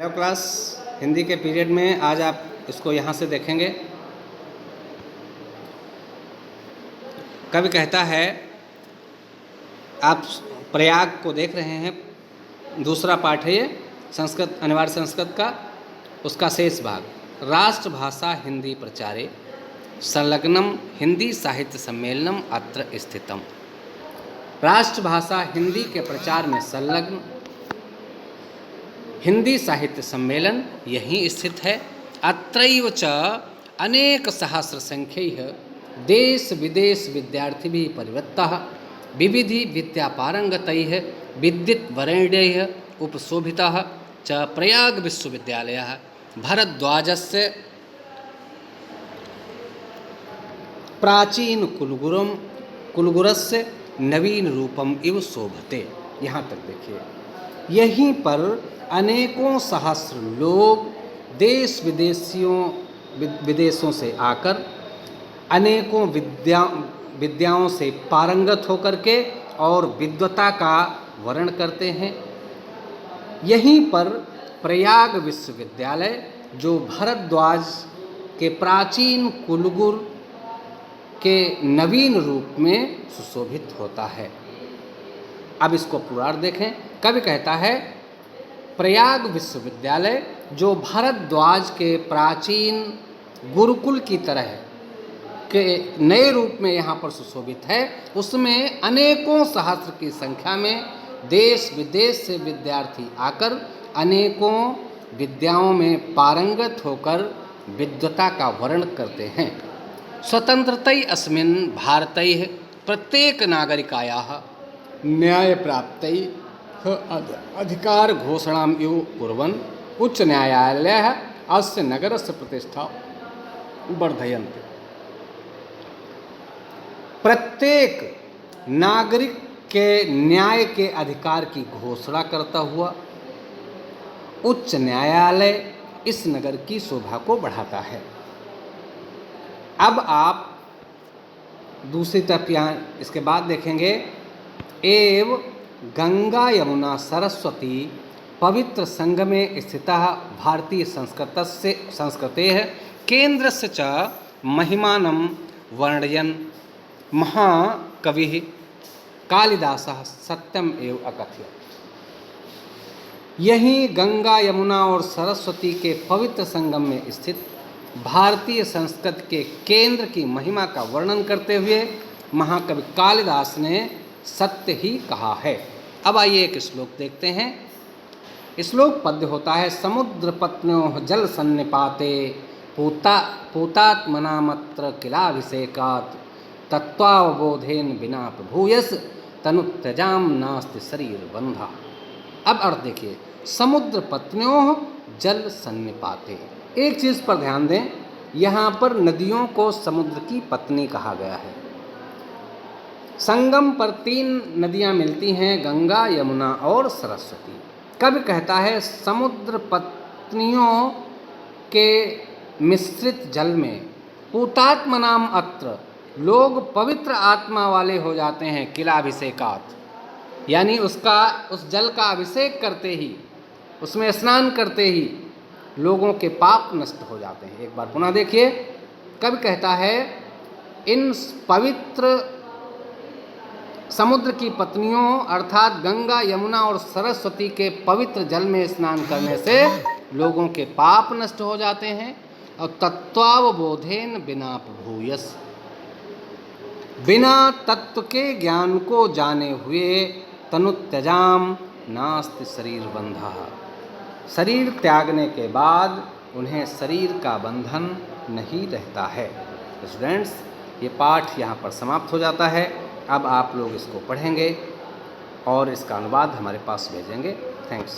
Hello class, Hindi के period में आज आप इसको यहाँ से देखेंगे। कवि कहता है, आप प्रयाग को देख रहे हैं, दूसरा पाठ है ये संस्कृत, अनिवार्य संस्कृत का, उसका शेष भाग। राष्ट्रभाषा हिंदी प्रचारे संलग्नम हिंदी साहित्य सम्मेलनम अत्र स्थितम। राष्ट्रभाषा हिंदी के प्रचार में संलग्न हिंदी साहित्य सम्मेलन यहीं स्थित है। अत्रैव च अनेक सहस्र संख्यैः देश विदेश विद्यार्थिभिः परिवृत्तः विविधि विद्यापारंगतैः विद्युत वरेण्यैः उपशोभितः च प्रयाग विश्वविद्यालयः भरद्वाजस्य प्राचीन कुलगुरस्य नवीन रूपम इव शोभते। यहाँ तक देखिए, यहीं पर अनेकों सहस्र लोग देश विदेशों से आकर अनेकों विद्याओं से पारंगत होकर के और विद्वता का वर्ण करते हैं। यहीं पर प्रयाग विश्वविद्यालय, जो भरद्वाज के प्राचीन कुलगुरु के नवीन रूप में सुशोभित होता है। अब इसको पूरा देखें। कवि कहता है, प्रयाग विश्वविद्यालय जो भरद्वाज के प्राचीन गुरुकुल की तरह के नए रूप में यहाँ पर सुशोभित है, उसमें अनेकों सहस्र की संख्या में देश विदेश से विद्यार्थी आकर अनेकों विद्याओं में पारंगत होकर विद्वता का वर्ण करते हैं। स्वतंत्रतै अस्मिन् भारतैः प्रत्येक नागरिकायाः न्याय प्राप्तै अधिकार घोषणाम इव कुर्वन् उच्च न्यायालयः अस्य नगरस्य प्रतिष्ठा वर्धयन्ति। प्रत्येक नागरिक के न्याय के अधिकार की घोषणा करता हुआ उच्च न्यायालय इस नगर की शोभा को बढ़ाता है। अब आप दूसरी तरफ यहाँ इसके बाद देखेंगे, एव गंगा यमुना सरस्वती पवित्र संगमे स्थितः भारतीय संस्कृतेः केन्द्रस्य च महिमानं वर्णयन् महाकविः कालिदासः सत्यम एव अकथयत्। यहीं गंगा यमुना और सरस्वती के पवित्र संगम में स्थित भारतीय संस्कृत के केंद्र की महिमा का वर्णन करते हुए महाकवि कालिदास ने सत्य ही कहा है। अब आइए एक श्लोक देखते हैं। श्लोक पद्य होता है, समुद्र पत्न्योः जल सन्निपाते पूतात्मनामत्र किलाभिषेकात् तत्वावबोधेन विना प्रभूयस तनुत्यजाम नास्ति शरीर बंधा। अब अर्थ देखिए, समुद्र पत्न्योः जल सन्निपाते। एक चीज़ पर ध्यान दें, यहाँ पर नदियों को समुद्र की पत्नी कहा गया है। संगम पर 3 नदियाँ मिलती हैं, गंगा यमुना और सरस्वती। कवि कहता है, समुद्र पत्नियों के मिश्रित जल में पूतात्मनाम अत्र, लोग पवित्र आत्मा वाले हो जाते हैं, किलाभिषेकात्, यानी उस जल का अभिषेक करते ही, उसमें स्नान करते ही लोगों के पाप नष्ट हो जाते हैं। एक बार पुनः देखिए, कवि कहता है, इन पवित्र समुद्र की पत्नियों अर्थात गंगा यमुना और सरस्वती के पवित्र जल में स्नान करने से लोगों के पाप नष्ट हो जाते हैं और तत्वावबोधेन बिना प्रभूयस, बिना तत्व के ज्ञान को जाने हुए तनुत्यजाम नास्ति शरीर बंधा, शरीर त्यागने के बाद उन्हें शरीर का बंधन नहीं रहता है। स्टूडेंट्स, ये पाठ यहाँ पर समाप्त हो जाता है। अब आप लोग इसको पढ़ेंगे और इसका अनुवाद हमारे पास भेजेंगे। थैंक्स।